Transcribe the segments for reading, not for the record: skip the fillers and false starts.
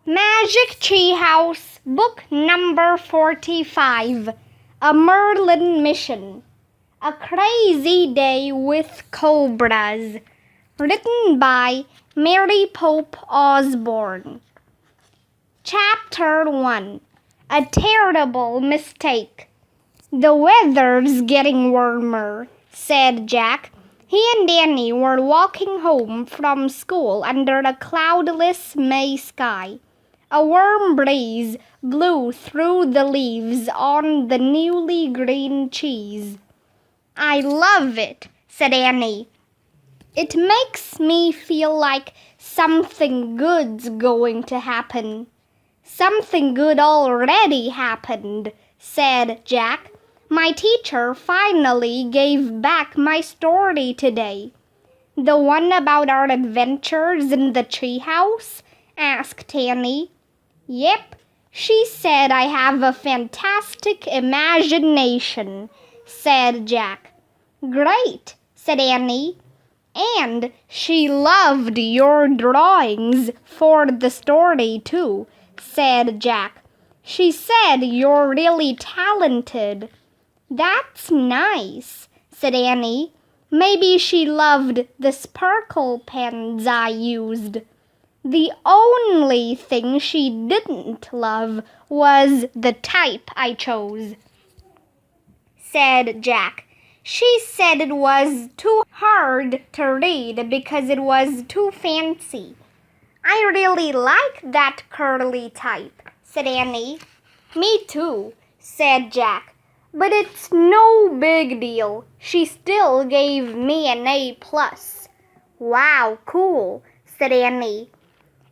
Magic Tree House, Book Number 45, A Merlin Mission. A Crazy Day with Cobras. Written by Mary Pope Osborne. Chapter 1. A Terrible Mistake. "The weather's getting warmer," said Jack. He and Danny were walking home from school under a cloudless May sky. A warm breeze blew through the leaves on the newly green cheese. "I love it," said Annie. "It makes me feel like something good's going to happen." "Something good already happened," said Jack. "My teacher finally gave back my story today." "The one about our adventures in the treehouse?" asked Annie. "Yep. She said I have a fantastic imagination," said Jack. "Great," said Annie. "And she loved your drawings for the story too," said Jack. "She said you're really talented." "That's nice," said Annie. "Maybe she loved the sparkle pens I used." "The only thing she didn't love was the type I chose," said Jack. "She said it was too hard to read because it was too fancy." "I really like that curly type," said Annie. "Me too," said Jack. "But it's no big deal. She still gave me an A+. "Wow, cool," said Annie.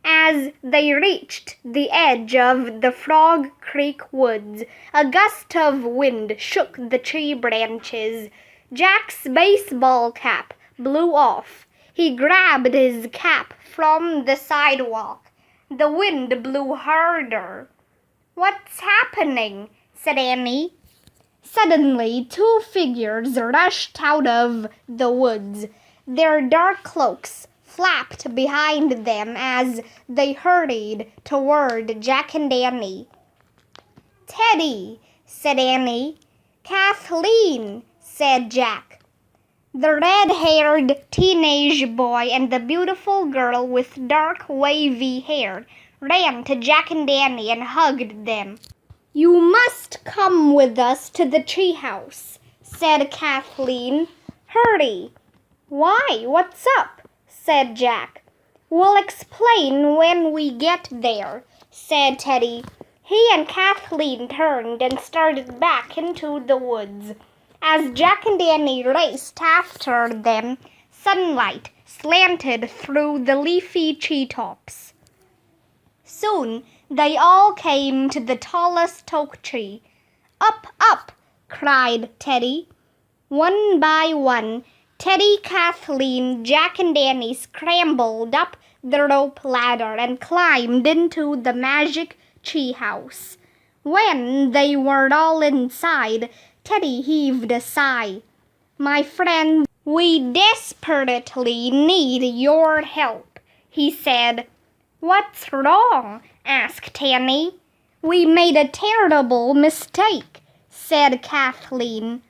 As they reached the edge of the Frog Creek woods, a gust of wind shook the tree branches. Jack's baseball cap blew off. He grabbed his cap from the sidewalk. The wind blew harder. "What's happening?" said Annie. Suddenly, two figures rushed out of the woods. Their dark cloaks flapped behind them as they hurried toward Jack and Annie. "Teddy," said Annie. "Kathleen," said Jack. The red-haired teenage boy and the beautiful girl with dark wavy hair ran to Jack and Annie and hugged them. "You must come with us to the treehouse," said Kathleen. "Hurry." "Why? What's up?" said Jack. "We'll explain when we get there," said Teddy. He and Kathleen turned and started back into the woods. As Jack and Annie raced after them, sunlight slanted through the leafy treetops. Soon they all came to the tallest oak tree. "Up, up!" cried Teddy. One by one, Teddy, Kathleen, Jack, and Annie scrambled up the rope ladder and climbed into the magic tree house. When they were all inside, Teddy heaved a sigh. "My friends, we desperately need your help," he said. "What's wrong?" asked Annie. "We made a terrible mistake," said Kathleen.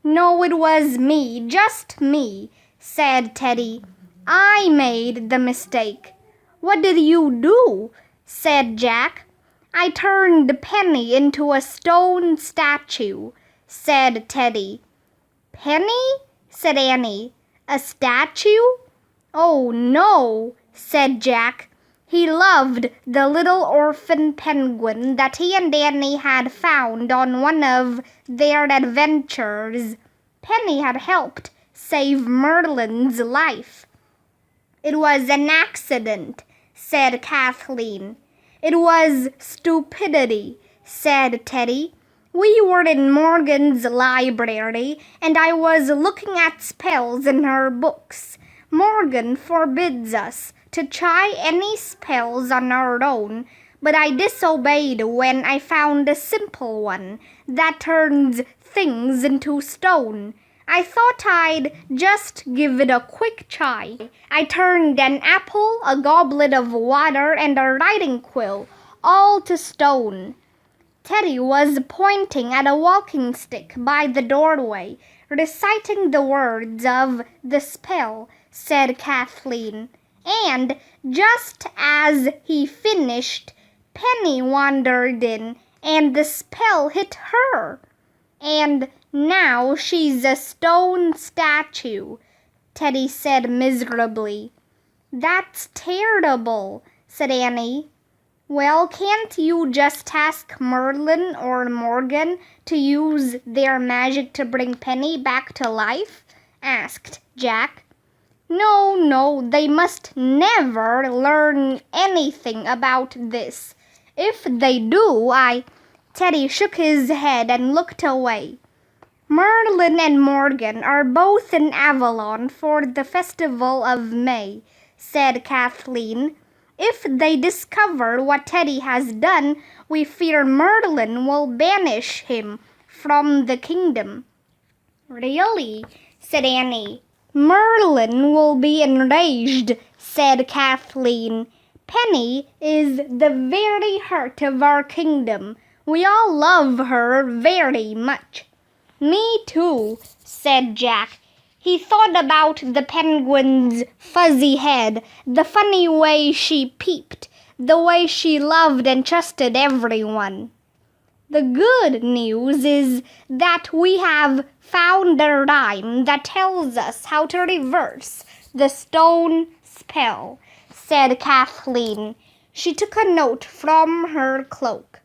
"No, it was me, just me," said Teddy. "I made the mistake." "What did you do?" said Jack. "I turned Penny into a stone statue," said Teddy. "Penny?" said Annie. "A statue?" "Oh, no," said Jack. He loved the little orphan penguin that he and Annie had found on one of their adventures. Penny had helped save Merlin's life. "It was an accident," said Kathleen. "It was stupidity," said Teddy. "We were in Morgan's library, and I was looking at spells in her books. Morgan forbids us to try any spells on our own, but I disobeyed when I found a simple one that turns things into stone. I thought I'd just give it a quick try. I turned an apple, a goblet of water, and a writing quill all to stone. Teddy was pointing at a walking stick by the doorway, reciting the words of the spell, said Kathleen. And just as he finished, Penny wandered in, and the spell hit her. And now she's a stone statue, Teddy said miserably. That's terrible, said Annie. Well, can't you just ask Merlin or Morgan to use their magic to bring Penny back to life? Asked Jack. No, they must never learn anything about this. If they do, Teddy shook his head and looked away. Merlin and Morgan are both in Avalon for the Festival of May, said Kathleen. If they discover what Teddy has done, we fear Merlin will banish him from the kingdom. Really? Said Annie. Merlin will be enraged, said Kathleen. Penny is the very heart of our kingdom. We all love her very much. Me too, said Jack. He thought about the penguin's fuzzy head, the funny way she peeped, the way she loved and trusted everyone. The good news is that we have found a rhyme that tells us how to reverse the stone spell, said Kathleen. She took a note from her cloak.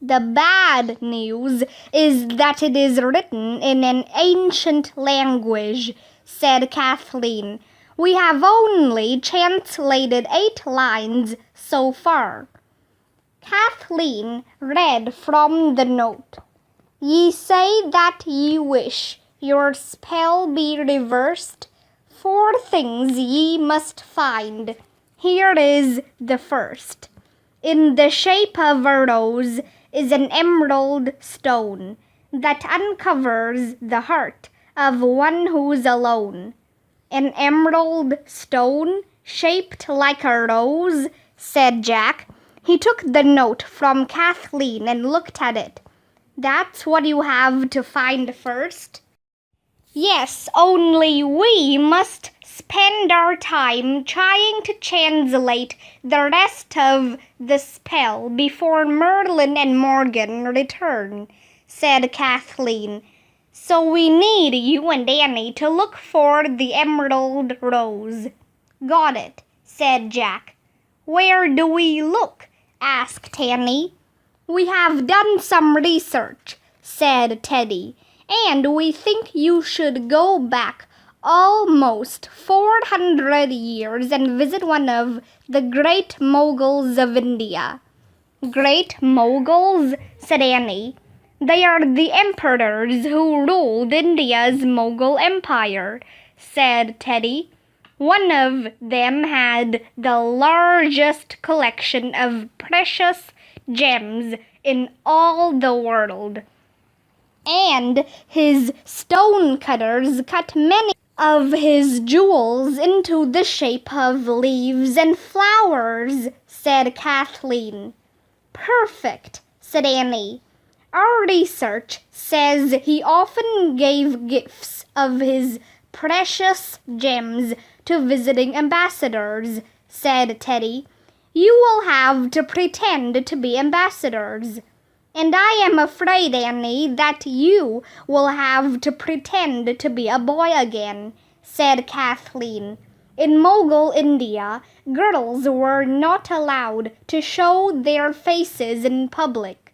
The bad news is that it is written in an ancient language, said Kathleen. We have only translated 8 lines so far. Kathleen read from the note. Ye say that ye wish your spell be reversed. 4 things ye must find. Here is the first. In the shape of a rose is an emerald stone that uncovers the heart of one who's alone. An emerald stone shaped like a rose, said Jack. He took the note from Kathleen and looked at it. That's what you have to find first? Yes, only we must spend our time trying to translate the rest of the spell before Merlin and Morgan return, said Kathleen. So we need you and Annie to look for the emerald rose. Got it, said Jack. Where do we look? Asked Annie. We have done some research, said Teddy, and we think you should go back almost 400 years and visit one of the great moguls of India. Great moguls? Said Annie. They are the emperors who ruled India's Mughal Empire, said Teddy. One of them had the largest collection of precious gems in all the world, and his stone cutters cut many of his jewels into the shape of leaves and flowers, said Kathleen. Perfect, said Annie. Our research says he often gave gifts of his precious gems to visiting ambassadors, said Teddy. You will have to pretend to be ambassadors. And I am afraid, Annie, that you will have to pretend to be a boy again, said Kathleen. In Mughal India, girls were not allowed to show their faces in public.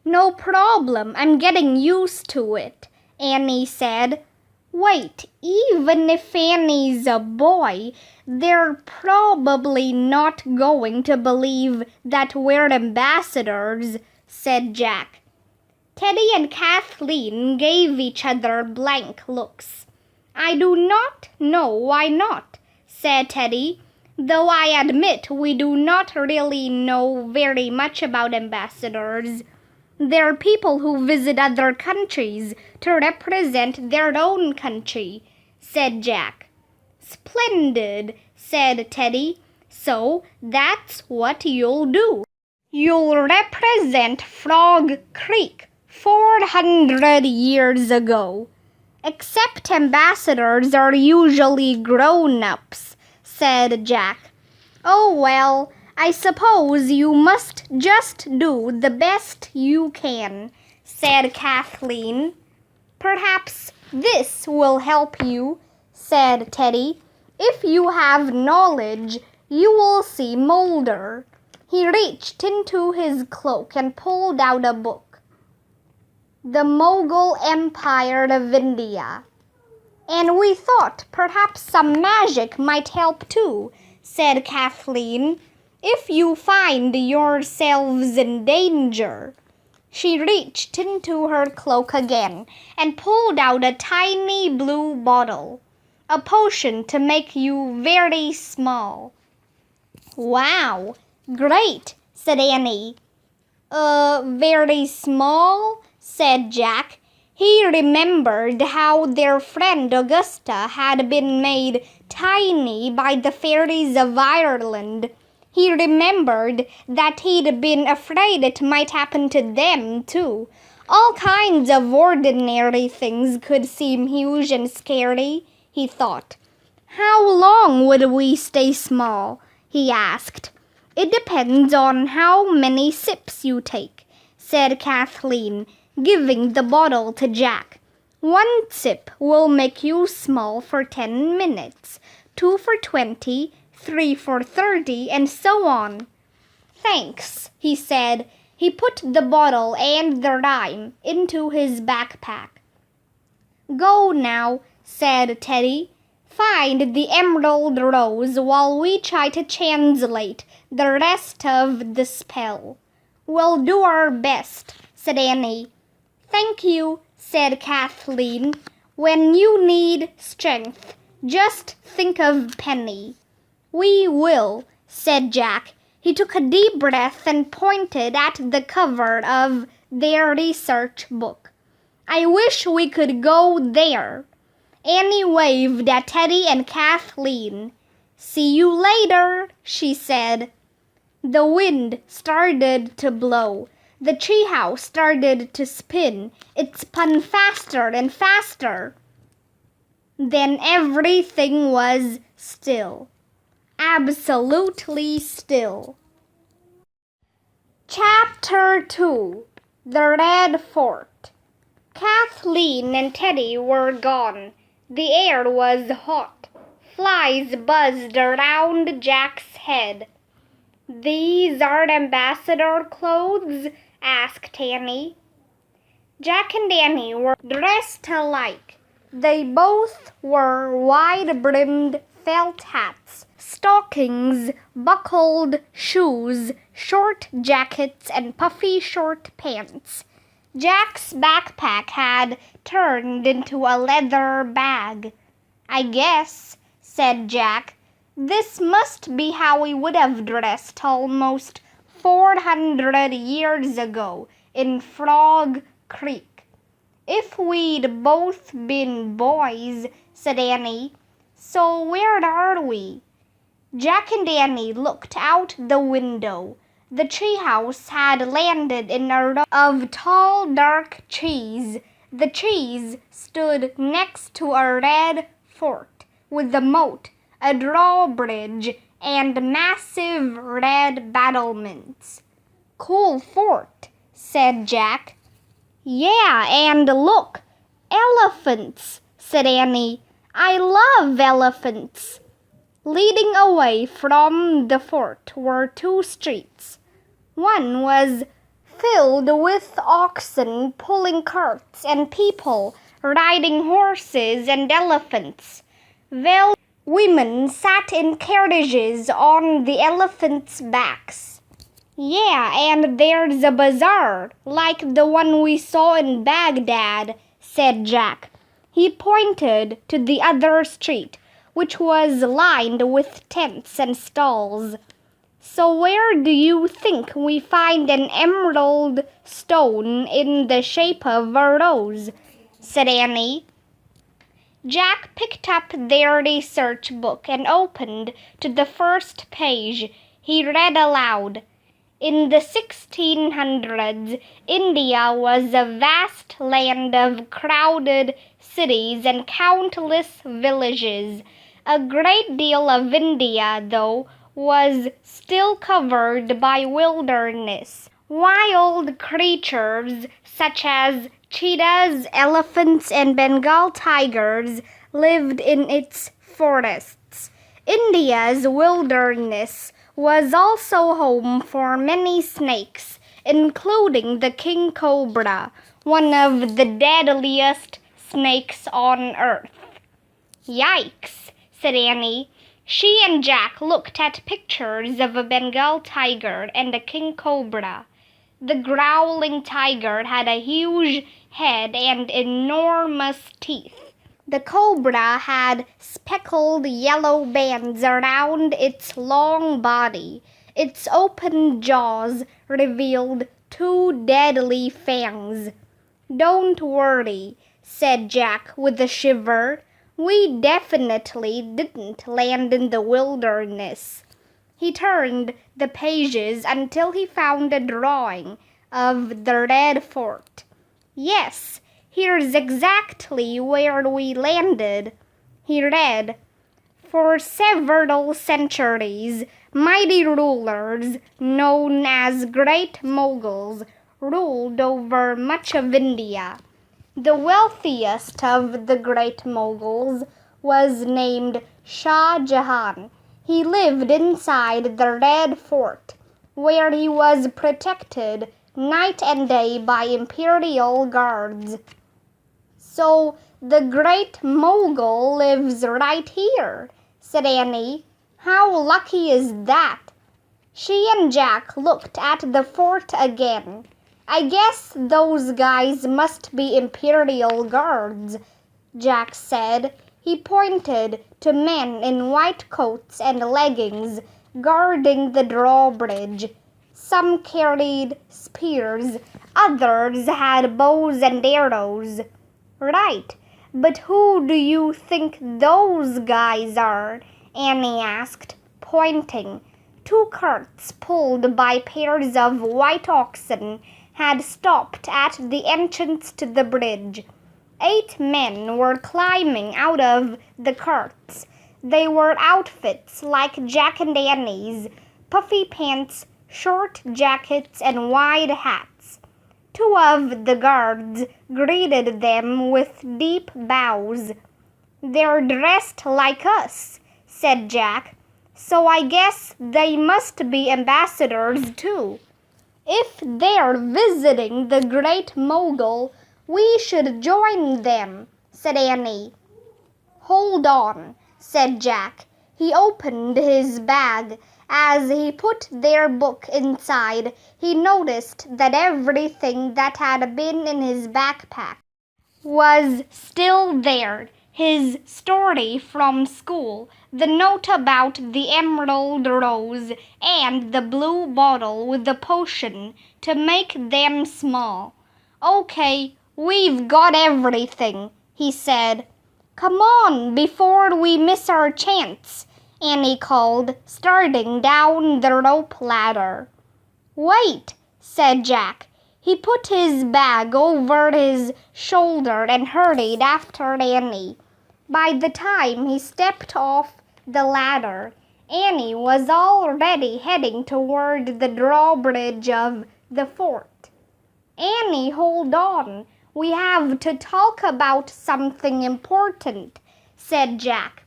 No problem, I'm getting used to it, Annie said. Wait, even if Annie's a boy, they're probably not going to believe that we're ambassadors, said Jack. Teddy and Kathleen gave each other blank looks. I do not know why not, said Teddy, though I admit we do not really know very much about ambassadors. They're people who visit other countries to represent their own country, said Jack. Splendid, said Teddy. So that's what you'll do. You'll represent Frog Creek 400 years ago. Except ambassadors are usually grown-ups, said Jack. Oh well, I suppose you must just do the best you can, said Kathleen. Perhaps this will help you, said Teddy. If you have knowledge, you will see Mulder. He reached into his cloak and pulled out a book. The Mughal Empire of India. And we thought perhaps some magic might help too, said Kathleen, if you find yourselves in danger. She reached into her cloak again and pulled out a tiny blue bottle, a potion to make you very small. Wow, great, said Annie. Very small? Said Jack. He remembered how their friend Augusta had been made tiny by the fairies of Ireland. He remembered that he'd been afraid it might happen to them, too. All kinds of ordinary things could seem huge and scary, he thought. How long would we stay small? He asked. It depends on how many sips you take, said Kathleen, giving the bottle to Jack. 1 sip will make you small for 10 minutes, 2 for 20, 3 for 30, and so on. Thanks, he said. He put the bottle and the rhyme into his backpack. Go now, said Teddy. Find the emerald rose while we try to translate the rest of the spell. We'll do our best, said Annie. Thank you, said Kathleen. When you need strength, just think of Penny. We will, said Jack. He took a deep breath and pointed at the cover of their research book. I wish we could go there. Annie waved at Teddy and Kathleen. See you later, she said. The wind started to blow. The treehouse started to spin. It spun faster and faster. Then everything was still. Absolutely still. Chapter 2. The Red Fort. Kathleen and Teddy were gone. The air was hot. Flies buzzed around Jack's head. These are ambassador clothes? Asked Annie. Jack and Annie were dressed alike. They both wore wide-brimmed felt hats, stockings, buckled shoes, short jackets, and puffy short pants. Jack's backpack had turned into a leather bag. I guess, said Jack, this must be how we would have dressed almost 400 years ago in Frog Creek. If we'd both been boys, said Annie. So where are we? Jack and Annie looked out the window. The treehouse had landed in a row of tall, dark trees. The trees stood next to a red fort with a moat, a drawbridge, and massive red battlements. Cool fort, said Jack. Yeah, and look, elephants, said Annie. I love elephants. Leading away from the fort were 2 streets. One was filled with oxen pulling carts and people riding horses and elephants. Women sat in carriages on the elephants' backs. Yeah, and there's a bazaar, like the one we saw in Baghdad, said Jack. He pointed to the other street, which was lined with tents and stalls. So where do you think we find an emerald stone in the shape of a rose? Said Annie. Jack picked up their research book and opened to the first page. He read aloud. In the 1600s, India was a vast land of crowded cities and countless villages. A great deal of India, though, was still covered by wilderness. Wild creatures such as cheetahs, elephants, and Bengal tigers lived in its forests. India's wilderness was also home for many snakes, including the king cobra, one of the deadliest snakes on earth. Yikes, said Annie. She and Jack looked at pictures of a Bengal tiger and a king cobra. The growling tiger had a huge head and enormous teeth. The cobra had speckled yellow bands around its long body. Its open jaws revealed two deadly fangs. Don't worry, said Jack with a shiver. We definitely didn't land in the wilderness. He turned the pages until he found a drawing of the Red Fort. Yes, here's exactly where we landed. He read, For several centuries, mighty rulers, known as Great Moguls, ruled over much of India. The wealthiest of the Great Moguls was named Shah Jahan. He lived inside the Red Fort, where he was protected night and day by imperial guards. So the Great Mogul lives right here, said Annie. How lucky is that? She and Jack looked at the fort again. I guess those guys must be imperial guards, Jack said. He pointed to men in white coats and leggings guarding the drawbridge. Some carried spears, others had bows and arrows. Right, but who do you think those guys are? Annie asked, pointing. Two carts pulled by pairs of white oxen had stopped at the entrance to the bridge. 8 men were climbing out of the carts. They wore outfits like Jack and Annie's, puffy pants, short jackets, and wide hats. 2 of the guards greeted them with deep bows. They're dressed like us, said Jack, so I guess they must be ambassadors too. If they're visiting the Great Mogul, we should join them, said Annie. Hold on, said Jack. He opened his bag. As he put their book inside, he noticed that everything that had been in his backpack was still there. His story from school, the note about the emerald rose, and the blue bottle with the potion to make them small. Okay, we've got everything, he said. Come on, before we miss our chance, Annie called, starting down the rope ladder. Wait, said Jack. He put his bag over his shoulder and hurried after Annie. By the time he stepped off the ladder, Annie was already heading toward the drawbridge of the fort. Annie, hold on. We have to talk about something important, said Jack.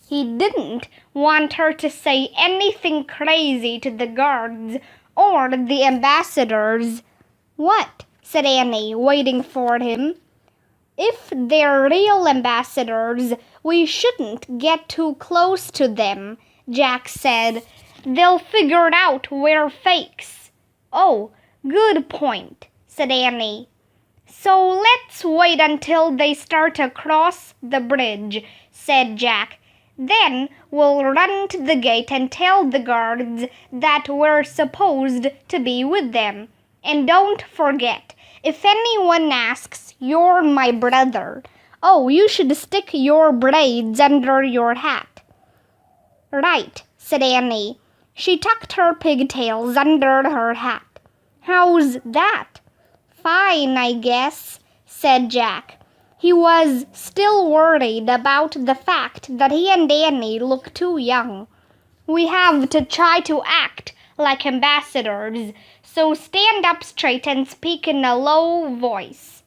He didn't want her to say anything crazy to the guards or the ambassadors. What? Said Annie, waiting for him. If they're real ambassadors, we shouldn't get too close to them, Jack said. They'll figure out we're fakes. Oh, good point, said Annie. So let's wait until they start across the bridge, said Jack. Then we'll run to the gate and tell the guards that we're supposed to be with them. And don't forget, if anyone asks, you're my brother. Oh, you should stick your braids under your hat." "Right," said Annie. She tucked her pigtails under her hat. "How's that?" "Fine, I guess," said Jack. He was still worried about the fact that he and Annie looked too young. "We have to try to act like ambassadors, so stand up straight and speak in a low voice."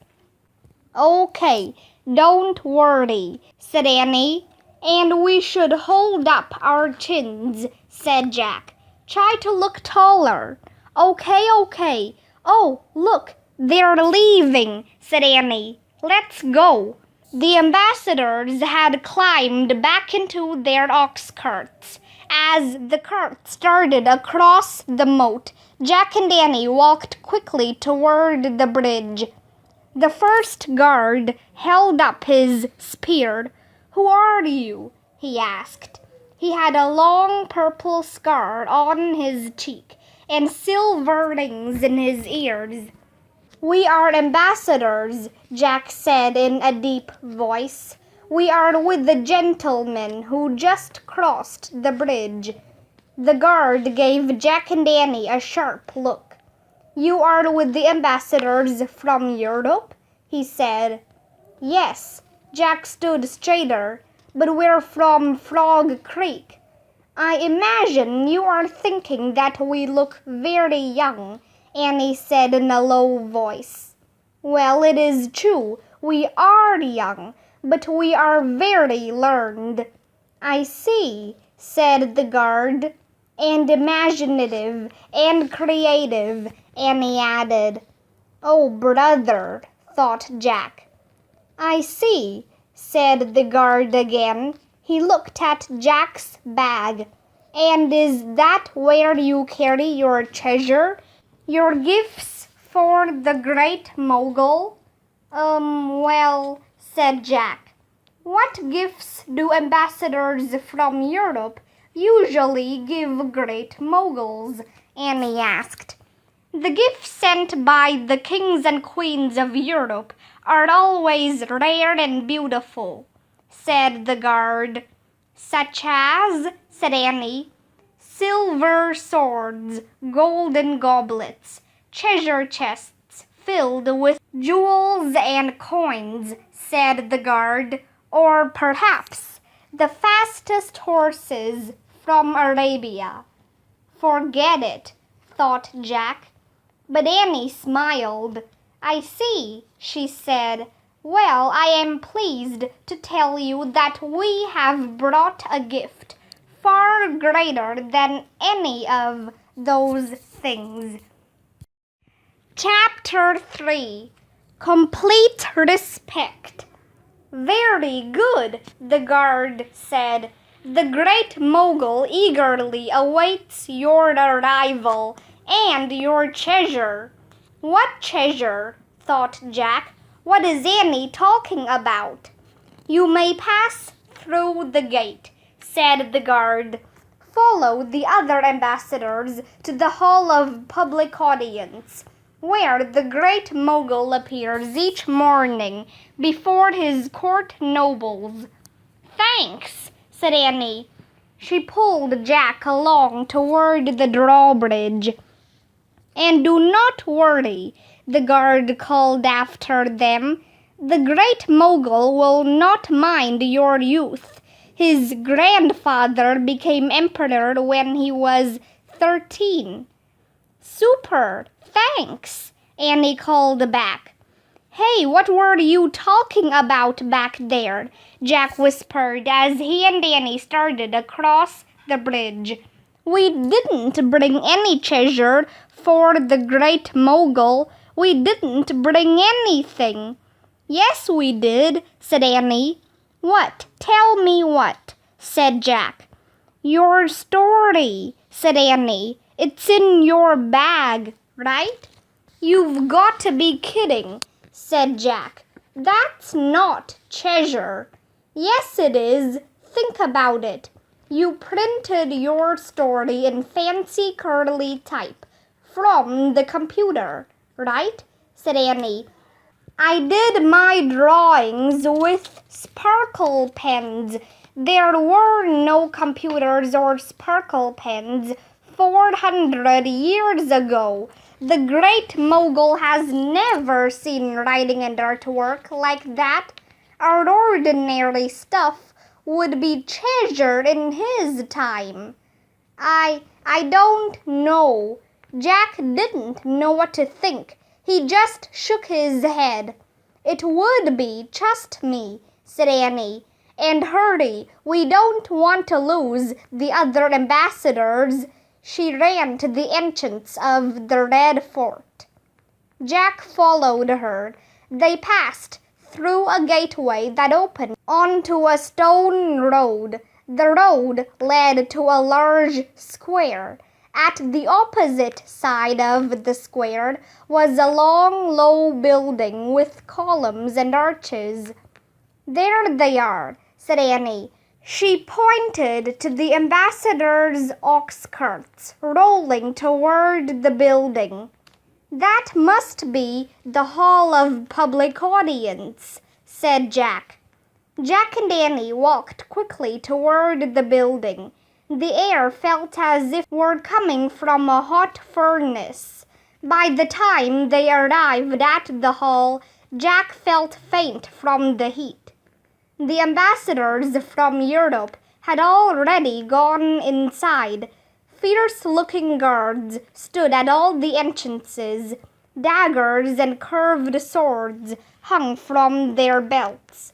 "Okay, don't worry," said Annie. "And we should hold up our chins," said Jack. "Try to look taller." Okay. "Oh, look, they're leaving," said Annie. "Let's go." The ambassadors had climbed back into their ox carts. As the cart started across the moat, Jack and Annie walked quickly toward the bridge. The first guard held up his spear. "Who are you?" he asked. He had a long purple scar on his cheek and silver rings in his ears. "We are ambassadors," Jack said in a deep voice. "We are with the gentleman who just crossed the bridge." The guard gave Jack and Annie a sharp look. "You are with the ambassadors from Europe?" he said. "Yes." Jack stood straighter. "But we're from Frog Creek." "I imagine you are thinking that we look very young," Annie said in a low voice. "Well, it is true, we are young, but we are very learned." "I see," said the guard. "And imaginative and creative," Annie added. "Oh, brother," thought Jack. "I see," said the guard again. He looked at Jack's bag. "And is that where you carry your treasure? Your gifts for the Great Mogul?" Well," said Jack. "What gifts do ambassadors from Europe usually give Great Moguls?" Annie asked. "The gifts sent by the kings and queens of Europe are always rare and beautiful," said the guard. "Such as?" said Annie. "Silver swords, golden goblets, treasure chests filled with jewels and coins," said the guard. "Or perhaps the fastest horses from Arabia." "Forget it," thought Jack. But Annie smiled. "I see," she said. "Well, I am pleased to tell you that we have brought a gift far greater than any of those things." Chapter 3. Complete Respect. "Very good," the guard said. "The Great Mogul eagerly awaits your arrival and your treasure." "What treasure?" thought Jack. "What is Annie talking about?" "You may pass through the gate," said the guard. "Follow the other ambassadors to the Hall of Public Audience, where the Great Mogul appears each morning before his court nobles." "Thanks," said Annie. She pulled Jack along toward the drawbridge. "And do not worry," the guard called after them. "The Great Mogul will not mind your youth. His grandfather became emperor when he was 13. "Super! Thanks!" Annie called back. "Hey, what were you talking about back there?" Jack whispered as he and Annie started across the bridge. "We didn't bring any treasure for the Great Mogul. We didn't bring anything." "Yes, we did," said Annie. "What? Tell me what," said Jack. "Your story," said Annie. "It's in your bag, right?" "You've got to be kidding," said Jack. "That's not treasure." "Yes, it is. Think about it. You printed your story in fancy curly type from the computer, right? Said Annie. I did my drawings with sparkle pens. There were no computers or sparkle pens 400 years ago. The great mogul has never seen writing and artwork like that. Our ordinary stuff would be treasured in his time. I don't know. Jack didn't know what to think. He just shook his head. It would be, trust me, said Annie. And hurry, we don't want to lose the other ambassadors. She ran to the entrance of the Red Fort. Jack followed her. They passed through a gateway that opened onto a stone road. The road led to a large square. At the opposite side of the square was a long, low building with columns and arches. There they are, said Annie. She pointed to the ambassador's ox carts rolling toward the building. That must be the Hall of Public Audience, said Jack. Jack and Annie walked quickly toward the building. The air felt as if it were coming from a hot furnace. By the time they arrived at the hall, Jack felt faint from the heat. The ambassadors from Europe had already gone inside. Fierce-looking guards stood at all the entrances. Daggers and curved swords hung from their belts.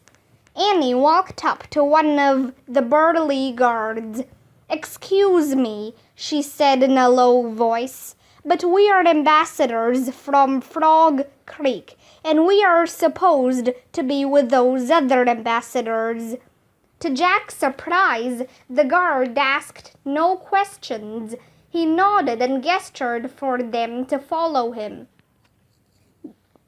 Annie walked up to one of the burly guards. "Excuse me," she said in a low voice, "but we are ambassadors from Frog Creek, and we are supposed to be with those other ambassadors." To Jack's surprise, the guard asked no questions. He nodded and gestured for them to follow him.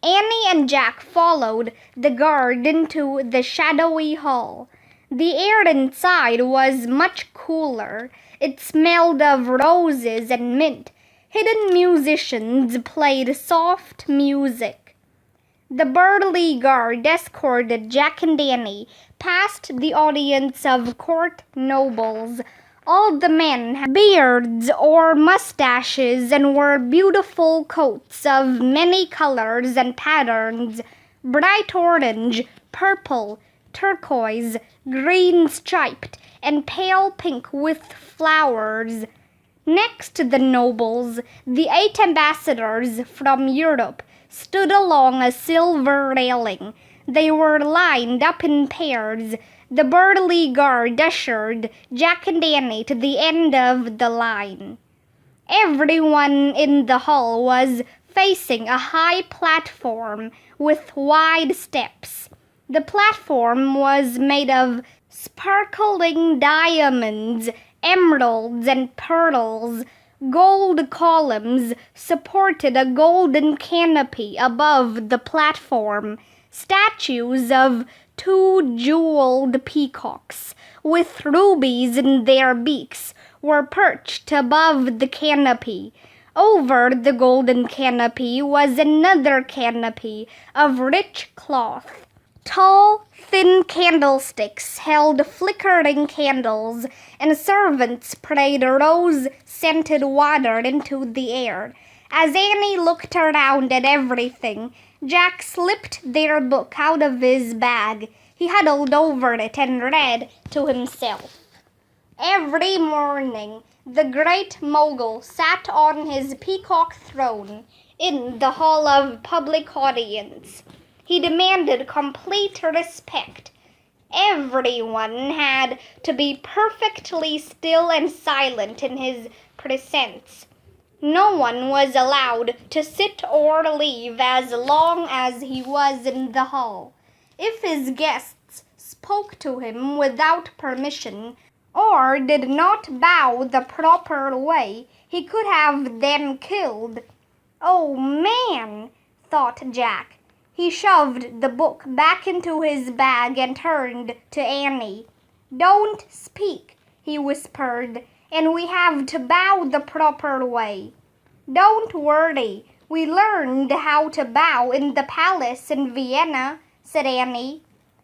Annie and Jack followed the guard into the shadowy hall. The air inside was much cooler. It smelled of roses and mint. Hidden musicians played soft music. The burly guard escorted Jack and Annie past the audience of court nobles. All the men had beards or mustaches and wore beautiful coats of many colors and patterns: bright orange, purple, turquoise, green striped, and pale pink with flowers. Next to the nobles, the 8 ambassadors from Europe stood along a silver railing. They were lined up in pairs. The burly guard ushered Jack and Annie to the end of the line. Everyone in the hall was facing a high platform with wide steps. The platform was made of sparkling diamonds, emeralds, and pearls. Gold columns supported a golden canopy above the platform. Statues of 2 jeweled peacocks with rubies in their beaks were perched above the canopy. Over the golden canopy was another canopy of rich cloth. Tall, thin candlesticks held flickering candles, and servants prayed rose-scented water into the air. As Annie looked around at everything, Jack slipped their book out of his bag. He huddled over it and read to himself. Every morning, the great mogul sat on his peacock throne in the Hall of Public Audience. He demanded complete respect. Everyone had to be perfectly still and silent in his presence. No one was allowed to sit or leave as long as he was in the hall. If his guests spoke to him without permission, or did not bow the proper way, he could have them killed. "Oh, man," thought Jack. He shoved the book back into his bag and turned to Annie. Don't speak, he whispered, and we have to bow the proper way. Don't worry, we learned how to bow in the palace in Vienna, said Annie.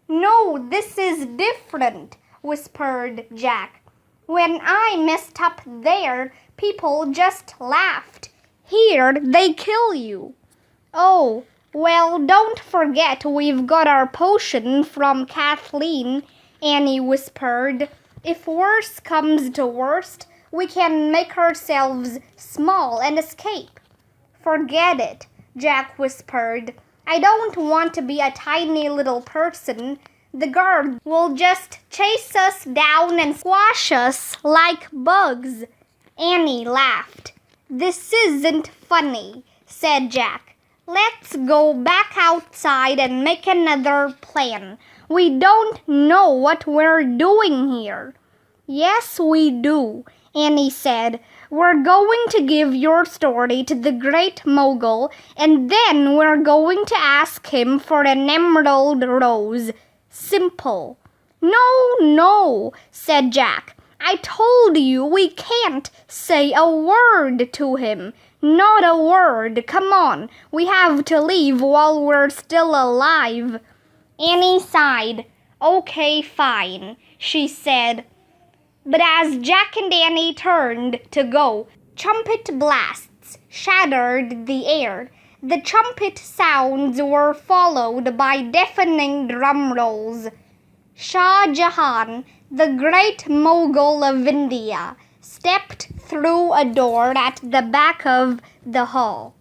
No, this is different, whispered Jack. When I messed up there, people just laughed. Here, they kill you. Oh, well, don't forget we've got our potion from Kathleen, Annie whispered. If worse comes to worst, we can make ourselves small and escape. Forget it, Jack whispered. I don't want to be a tiny little person. The guards will just chase us down and squash us like bugs. Annie laughed. This isn't funny, said Jack. Let's go back outside and make another plan. We don't know what we're doing here. Yes, we do, Annie said. We're going to give your story to the Great Mogul, and then we're going to ask him for an emerald rose. Simple. No, said Jack. I told you we can't say a word to him. Not a word. Come on. We have to leave while we're still alive. Annie sighed. Okay, fine, she said. But as Jack and Annie turned to go, trumpet blasts shattered the air. The trumpet sounds were followed by deafening drum rolls. Shah Jahan, the great Mogul of India, stepped through a door at the back of the hall.